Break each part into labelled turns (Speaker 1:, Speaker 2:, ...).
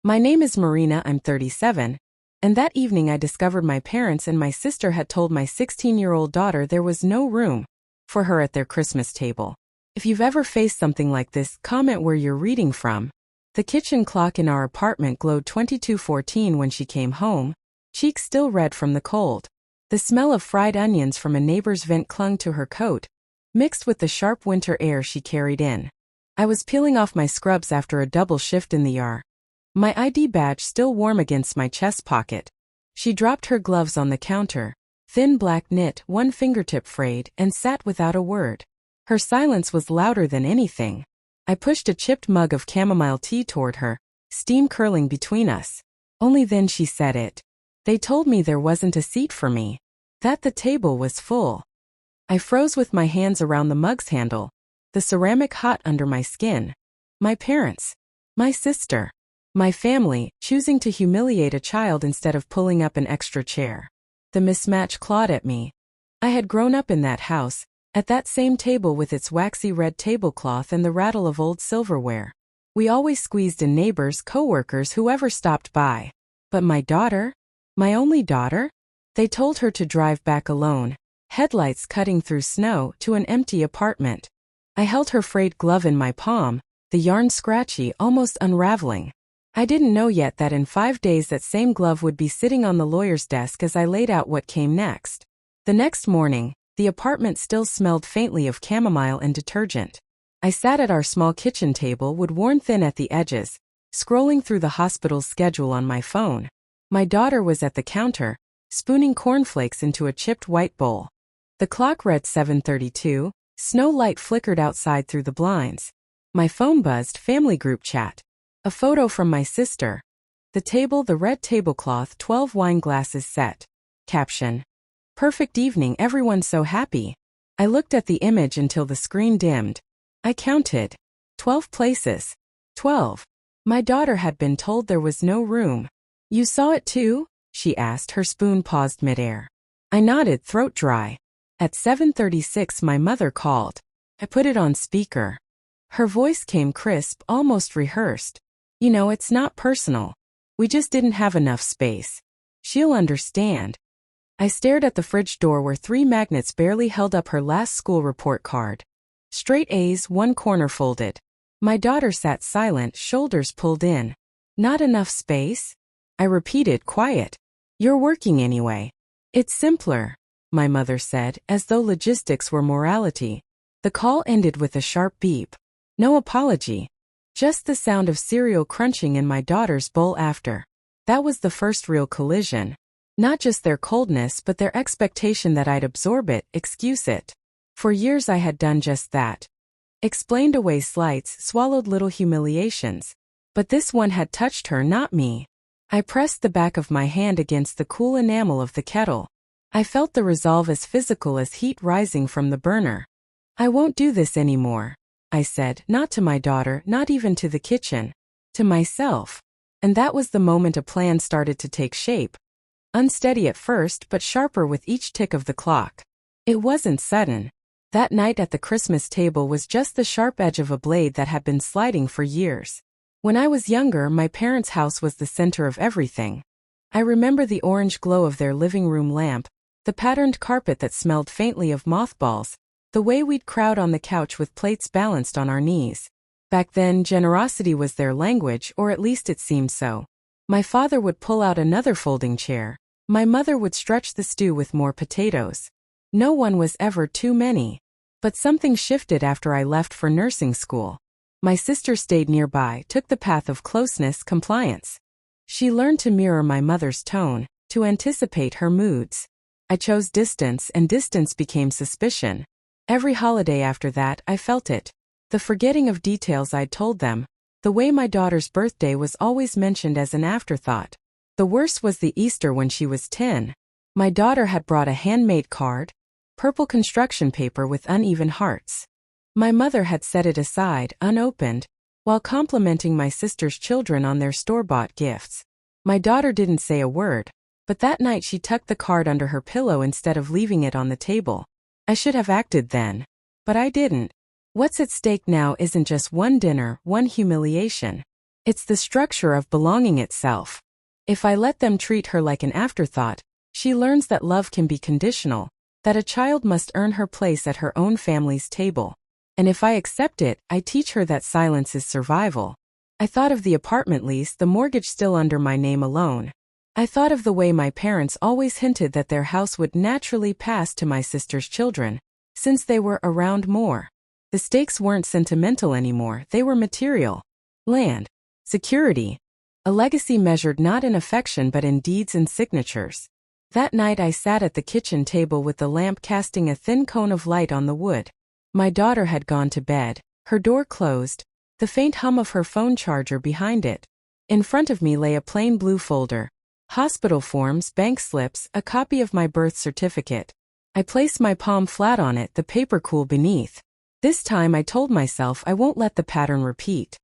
Speaker 1: My name is Marina, I'm 37, and that evening I discovered my parents and my sister had told my 16-year-old daughter there was no room for her at their Christmas table. If you've ever faced something like this, comment where you're reading from. The kitchen clock in our apartment glowed 22:14 when she came home, cheeks still red from the cold. The smell of fried onions from a neighbor's vent clung to her coat, mixed with the sharp winter air she carried in. I was peeling off my scrubs after a double shift in the ER. My ID badge still warm against my chest pocket. She dropped her gloves on the counter, thin black knit, one fingertip frayed, and sat without a word. Her silence was louder than anything. I pushed a chipped mug of chamomile tea toward her, steam curling between us. Only then she said it. They told me there wasn't a seat for me, that the table was full. I froze with my hands around the mug's handle, the ceramic hot under my skin. My parents, my sister, my family, choosing to humiliate a child instead of pulling up an extra chair. The mismatch clawed at me. I had grown up in that house, at that same table with its waxy red tablecloth and the rattle of old silverware. We always squeezed in neighbors, co-workers, whoever stopped by. But my daughter? My only daughter? They told her to drive back alone, headlights cutting through snow, to an empty apartment. I held her frayed glove in my palm, the yarn scratchy, almost unraveling. I didn't know yet that in 5 days that same glove would be sitting on the lawyer's desk as I laid out what came next. The next morning, the apartment still smelled faintly of chamomile and detergent. I sat at our small kitchen table, wood worn thin at the edges, scrolling through the hospital's schedule on my phone. My daughter was at the counter, spooning cornflakes into a chipped white bowl. The clock read 7:32, snow light flickered outside through the blinds. My phone buzzed, family group chat. A photo from my sister. The table, the red tablecloth, 12 wine glasses set. Caption: perfect evening, everyone so happy. I looked at the image until the screen dimmed. I counted. 12 places. 12. My daughter had been told there was no room. You saw it too? She asked, her spoon paused midair. I nodded, throat dry. At 7:36 my mother called. I put it on speaker. Her voice came crisp, almost rehearsed. You know, it's not personal. We just didn't have enough space. She'll understand. I stared at the fridge door where 3 magnets barely held up her last school report card. Straight A's, one corner folded. My daughter sat silent, shoulders pulled in. Not enough space? I repeated, quiet. You're working anyway. It's simpler, my mother said, as though logistics were morality. The call ended with a sharp beep. No apology. Just the sound of cereal crunching in my daughter's bowl after. That was the first real collision. Not just their coldness but their expectation that I'd absorb it, excuse it. For years I had done just that. Explained away slights, swallowed little humiliations. But this one had touched her, not me. I pressed the back of my hand against the cool enamel of the kettle. I felt the resolve as physical as heat rising from the burner. I won't do this anymore, I said, not to my daughter, not even to the kitchen. To myself. And that was the moment a plan started to take shape. Unsteady at first, but sharper with each tick of the clock. It wasn't sudden. That night at the Christmas table was just the sharp edge of a blade that had been sliding for years. When I was younger, my parents' house was the center of everything. I remember the orange glow of their living room lamp, the patterned carpet that smelled faintly of mothballs, the way we'd crowd on the couch with plates balanced on our knees. Back then, generosity was their language, or at least it seemed so. My father would pull out another folding chair. My mother would stretch the stew with more potatoes. No one was ever too many. But something shifted after I left for nursing school. My sister stayed nearby, took the path of closeness, compliance. She learned to mirror my mother's tone, to anticipate her moods. I chose distance, and distance became suspicion. Every holiday after that, I felt it. The forgetting of details I'd told them. The way my daughter's birthday was always mentioned as an afterthought. The worst was the Easter when she was 10. My daughter had brought a handmade card, purple construction paper with uneven hearts. My mother had set it aside, unopened, while complimenting my sister's children on their store-bought gifts. My daughter didn't say a word, but that night she tucked the card under her pillow instead of leaving it on the table. I should have acted then. But I didn't. What's at stake now isn't just one dinner, one humiliation. It's the structure of belonging itself. If I let them treat her like an afterthought, she learns that love can be conditional, that a child must earn her place at her own family's table. And if I accept it, I teach her that silence is survival. I thought of the apartment lease, the mortgage still under my name alone. I thought of the way my parents always hinted that their house would naturally pass to my sister's children, since they were around more. The stakes weren't sentimental anymore, they were material. Land. Security. A legacy measured not in affection but in deeds and signatures. That night I sat at the kitchen table with the lamp casting a thin cone of light on the wood. My daughter had gone to bed, her door closed, the faint hum of her phone charger behind it. In front of me lay a plain blue folder. Hospital forms, bank slips, a copy of my birth certificate. I placed my palm flat on it, the paper cool beneath. This time I told myself I won't let the pattern repeat.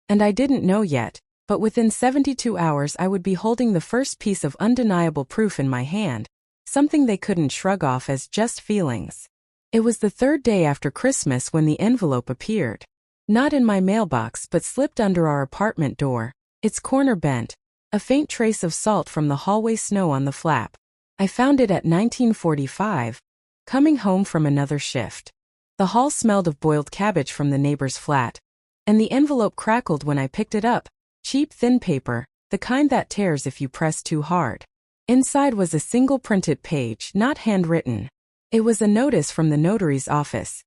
Speaker 1: And I didn't know yet, but within 72 hours I would be holding the first piece of undeniable proof in my hand, something they couldn't shrug off as just feelings. It was the third day after Christmas when the envelope appeared. Not in my mailbox but slipped under our apartment door, its corner bent, a faint trace of salt from the hallway snow on the flap. I found it at 1945, coming home from another shift. The hall smelled of boiled cabbage from the neighbor's flat, and the envelope crackled when I picked it up. Cheap thin paper, the kind that tears if you press too hard. Inside was a single printed page, not handwritten. It was a notice from the notary's office.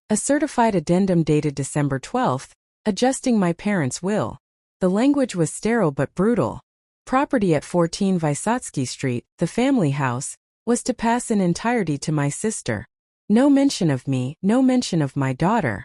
Speaker 1: A certified addendum dated December 12th, adjusting my parents' will. The language was sterile but brutal. Property at 14 Vysotsky Street, the family house, was to pass in entirety to my sister. No mention of me, no mention of my daughter.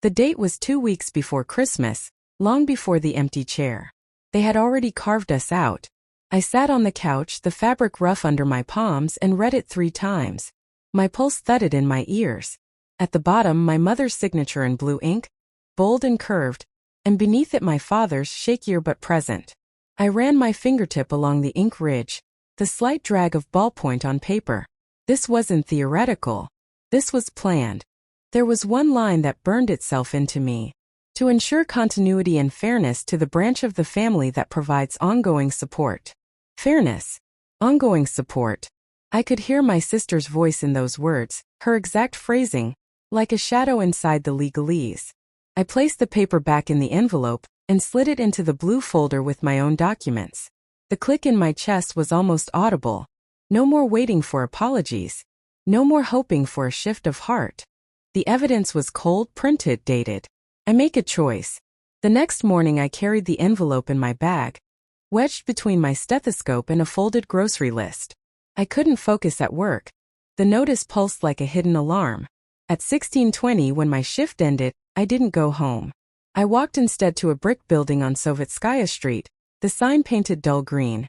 Speaker 1: The date was 2 weeks before Christmas, long before the empty chair. They had already carved us out. I sat on the couch, the fabric rough under my palms, and read it 3 times. My pulse thudded in my ears. At the bottom, my mother's signature in blue ink, bold and curved, and beneath it my father's, shakier but present. I ran my fingertip along the ink ridge, the slight drag of ballpoint on paper. This wasn't theoretical. This was planned. There was one line that burned itself into me. To ensure continuity and fairness to the branch of the family that provides ongoing support. Fairness. Ongoing support. I could hear my sister's voice in those words, her exact phrasing, like a shadow inside the legalese. I placed the paper back in the envelope and slid it into the blue folder with my own documents. The click in my chest was almost audible. No more waiting for apologies. No more hoping for a shift of heart. The evidence was cold, printed, dated. I make a choice. The next morning I carried the envelope in my bag, wedged between my stethoscope and a folded grocery list. I couldn't focus at work. The notice pulsed like a hidden alarm. At 16:20 when my shift ended, I didn't go home. I walked instead to a brick building on Sovetskaya Street, the sign painted dull green.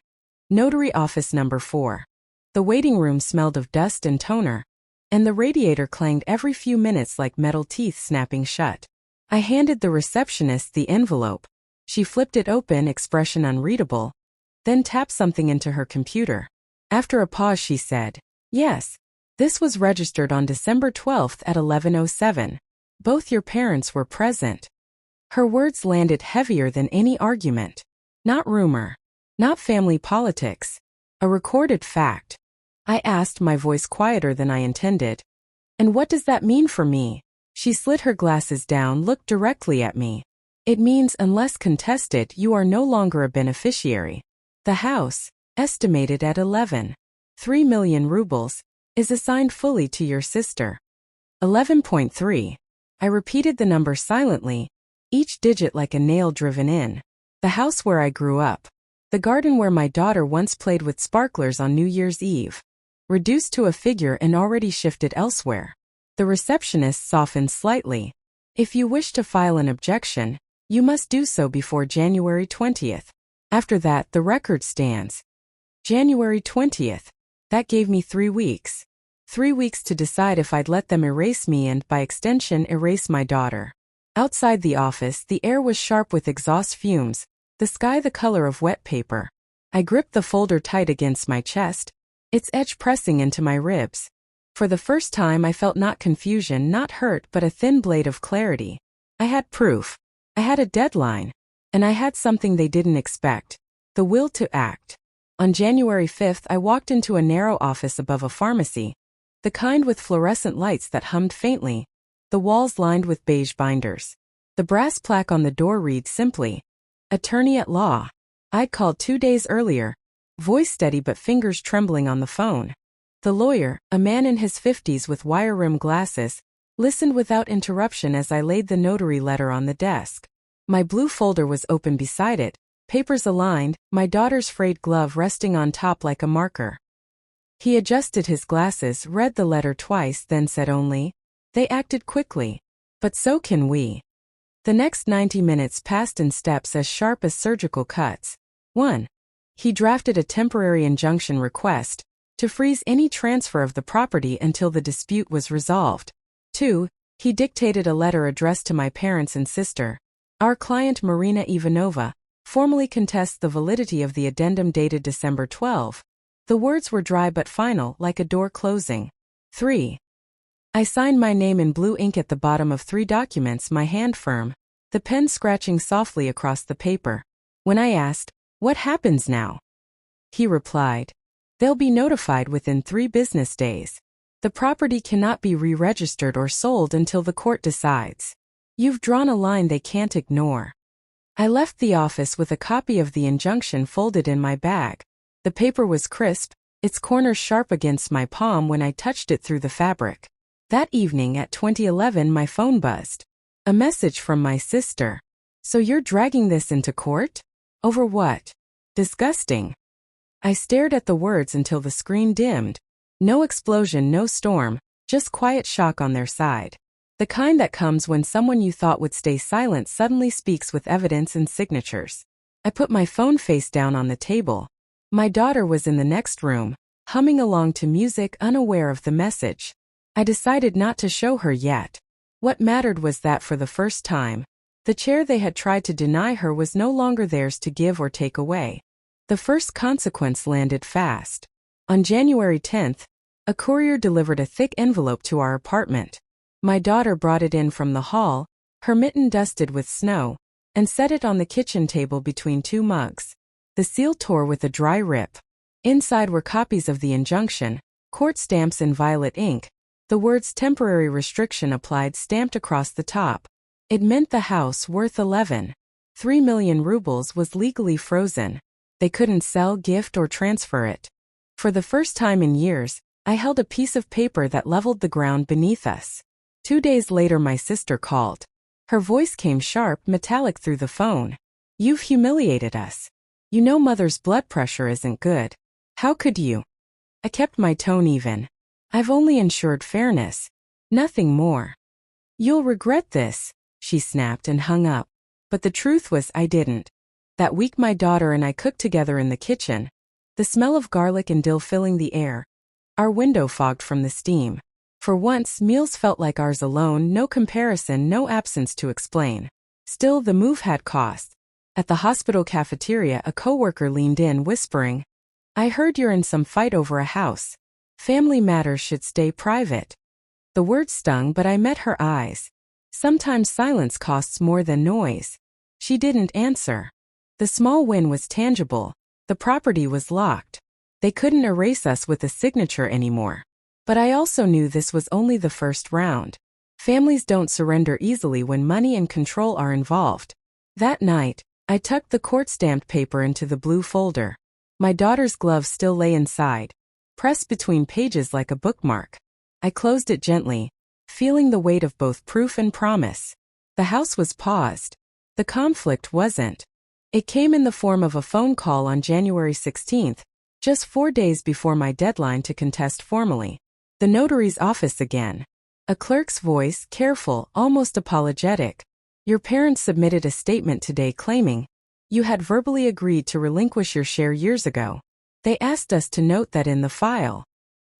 Speaker 1: Notary office number 4. The waiting room smelled of dust and toner, and the radiator clanged every few minutes like metal teeth snapping shut. I handed the receptionist the envelope. She flipped it open, expression unreadable, then tapped something into her computer. After a pause she said, "Yes. This was registered on December 12th at 11:07. Both your parents were present." Her words landed heavier than any argument. Not rumor. Not family politics. A recorded fact. I asked, my voice quieter than I intended. "And what does that mean for me?" She slid her glasses down, looked directly at me. "It means unless contested, you are no longer a beneficiary. The house, estimated at 11.3 million rubles, is assigned fully to your sister." 11.3. I repeated the number silently, each digit like a nail driven in. The house where I grew up. The garden where my daughter once played with sparklers on New Year's Eve. Reduced to a figure and already shifted elsewhere. The receptionist softened slightly. "If you wish to file an objection, you must do so before January 20th. After that, the record stands." January 20th. That gave me 3 weeks. 3 weeks to decide if I'd let them erase me and, by extension, erase my daughter. Outside the office, the air was sharp with exhaust fumes, the sky the color of wet paper. I gripped the folder tight against my chest, its edge pressing into my ribs. For the first time I felt not confusion, not hurt, but a thin blade of clarity. I had proof. I had a deadline. And I had something they didn't expect: the will to act. On January 5th, I walked into a narrow office above a pharmacy, the kind with fluorescent lights that hummed faintly, the walls lined with beige binders. The brass plaque on the door read simply, "Attorney at Law." I'd called 2 days earlier, voice steady but fingers trembling on the phone. The lawyer, a man in his 50s with wire-rimmed glasses, listened without interruption as I laid the notary letter on the desk. My blue folder was open beside it, papers aligned, my daughter's frayed glove resting on top like a marker. He adjusted his glasses, read the letter twice, then said only, "They acted quickly. But so can we." The next 90 minutes passed in steps as sharp as surgical cuts. 1. He drafted a temporary injunction request to freeze any transfer of the property until the dispute was resolved. 2. He dictated a letter addressed to my parents and sister. Our client Marina Ivanova formally contests the validity of the addendum dated December 12. The words were dry but final, like a door closing. 3. I signed my name in blue ink at the bottom of 3 documents, my hand firm, the pen scratching softly across the paper. When I asked, "What happens now?" he replied, "They'll be notified within 3 business days. The property cannot be re-registered or sold until the court decides. You've drawn a line they can't ignore." I left the office with a copy of the injunction folded in my bag. The paper was crisp, its corners sharp against my palm when I touched it through the fabric. That evening at 2011 my phone buzzed. A message from my sister. "So you're dragging this into court? Over what?" "Disgusting." I stared at the words until the screen dimmed. No explosion, no storm, just quiet shock on their side. The kind that comes when someone you thought would stay silent suddenly speaks with evidence and signatures. I put my phone face down on the table. My daughter was in the next room, humming along to music, unaware of the message. I decided not to show her yet. What mattered was that for the first time, the chair they had tried to deny her was no longer theirs to give or take away. The first consequence landed fast. On January 10th, a courier delivered a thick envelope to our apartment. My daughter brought it in from the hall, her mitten dusted with snow, and set it on the kitchen table between 2 mugs. The seal tore with a dry rip. Inside were copies of the injunction, court stamps in violet ink, the words "temporary restriction applied" stamped across the top. It meant the house, worth 11.3 million rubles, was legally frozen. They couldn't sell, gift, or transfer it. For the first time in years, I held a piece of paper that leveled the ground beneath us. 2 days later my sister called. Her voice came sharp, metallic through the phone. "You've humiliated us. You know Mother's blood pressure isn't good. How could you?" I kept my tone even. "I've only ensured fairness. Nothing more." "You'll regret this," she snapped and hung up. But the truth was I didn't. That week my daughter and I cooked together in the kitchen, the smell of garlic and dill filling the air, our window fogged from the steam. For once, meals felt like ours alone, no comparison, no absence to explain. Still, the move had cost. At the hospital cafeteria, a coworker leaned in, whispering, "I heard you're in some fight over a house. Family matters should stay private." The words stung, but I met her eyes. Sometimes silence costs more than noise. She didn't answer. The small win was tangible. The property was locked. They couldn't erase us with a signature anymore. But I also knew this was only the first round. Families don't surrender easily when money and control are involved. That night, I tucked the court-stamped paper into the blue folder. My daughter's glove still lay inside, pressed between pages like a bookmark. I closed it gently, feeling the weight of both proof and promise. The house was paused. The conflict wasn't. It came in the form of a phone call on January 16th, just 4 days before my deadline to contest formally. The notary's office again. A clerk's voice, careful, almost apologetic. "Your parents submitted a statement today claiming you had verbally agreed to relinquish your share years ago. They asked us to note that in the file."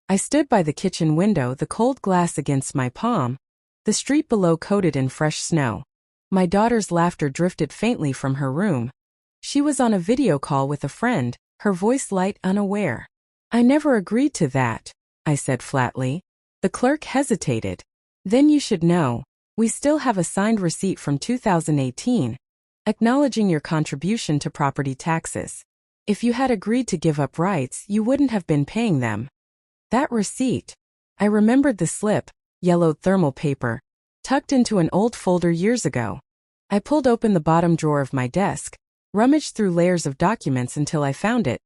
Speaker 1: I stood by the kitchen window, the cold glass against my palm, the street below coated in fresh snow. My daughter's laughter drifted faintly from her room. She was on a video call with a friend, her voice light, unaware. "I never agreed to that," I said flatly. The clerk hesitated. "Then you should know. We still have a signed receipt from 2018. acknowledging your contribution to property taxes. If you had agreed to give up rights, you wouldn't have been paying them. That receipt. I remembered the slip, yellowed thermal paper, tucked into an old folder years ago. I pulled open the bottom drawer of my desk, rummaged through layers of documents until I found it.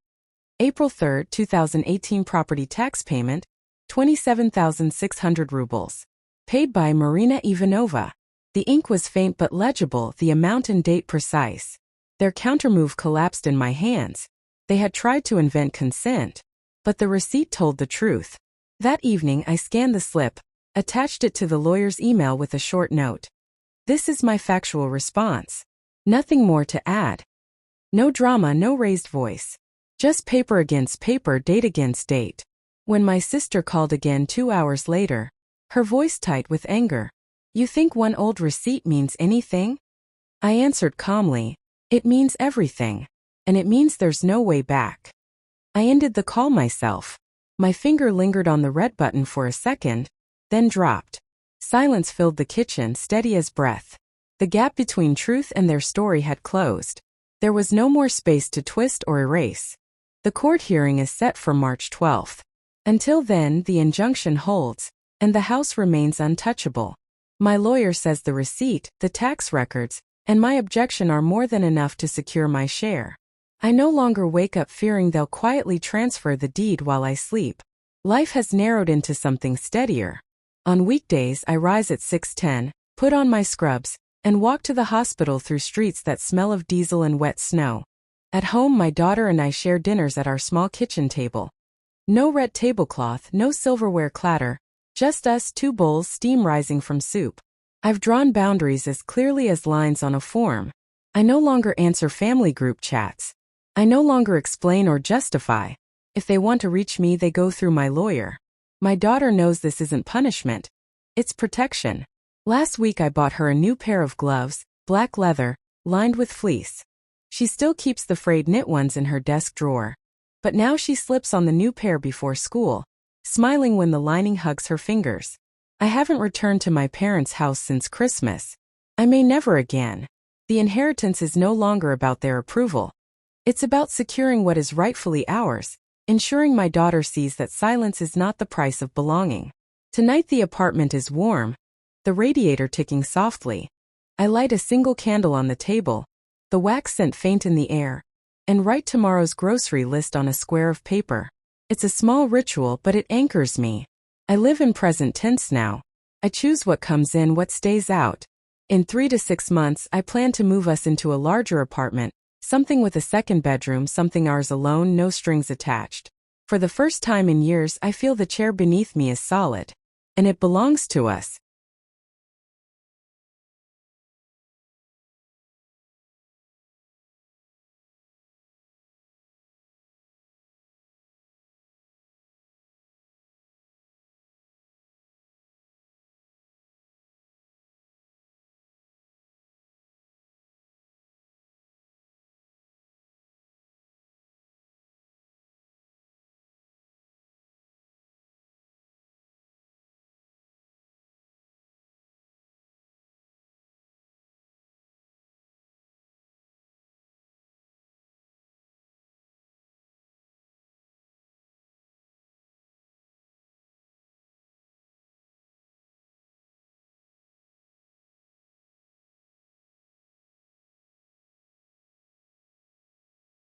Speaker 1: April 3, 2018 property tax payment, 27,600 rubles. Paid by Marina Ivanova. The ink was faint but legible, the amount and date precise. Their countermove collapsed in my hands. They had tried to invent consent, but the receipt told the truth. That evening I scanned the slip, attached it to the lawyer's email with a short note. This is my factual response. Nothing more to add. No drama, no raised voice. Just paper against paper, date against date. When my sister called again 2 hours later, her voice tight with anger. You think one old receipt means anything? I answered calmly, it means everything. And it means there's no way back. I ended the call myself. My finger lingered on the red button for a second, then dropped. Silence filled the kitchen, steady as breath. The gap between truth and their story had closed. There was no more space to twist or erase. The court hearing is set for March 12th. Until then, the injunction holds, and the house remains untouchable. My lawyer says the receipt, the tax records, and my objection are more than enough to secure my share. I no longer wake up fearing they'll quietly transfer the deed while I sleep. Life has narrowed into something steadier. On weekdays, I rise at 6:10, put on my scrubs, and walk to the hospital through streets that smell of diesel and wet snow. At home, my daughter and I share dinners at our small kitchen table. No red tablecloth, no silverware clatter, just us, 2 bowls, steam rising from soup. I've drawn boundaries as clearly as lines on a form. I no longer answer family group chats. I no longer explain or justify. If they want to reach me, they go through my lawyer. My daughter knows this isn't punishment. It's protection. Last week I bought her a new pair of gloves, black leather, lined with fleece. She still keeps the frayed knit ones in her desk drawer. But now she slips on the new pair before school, smiling when the lining hugs her fingers. I haven't returned to my parents' house since Christmas. I may never again. The inheritance is no longer about their approval. It's about securing what is rightfully ours, ensuring my daughter sees that silence is not the price of belonging. Tonight the apartment is warm, the radiator ticking softly. I light a single candle on the table, the wax scent faint in the air, and write tomorrow's grocery list on a square of paper. It's a small ritual, but it anchors me. I live in present tense now. I choose what comes in, what stays out. In 3 to 6 months, I plan to move us into a larger apartment, something with a second bedroom, something ours alone, no strings attached. For the first time in years, I feel the chair beneath me is solid. And it belongs to us.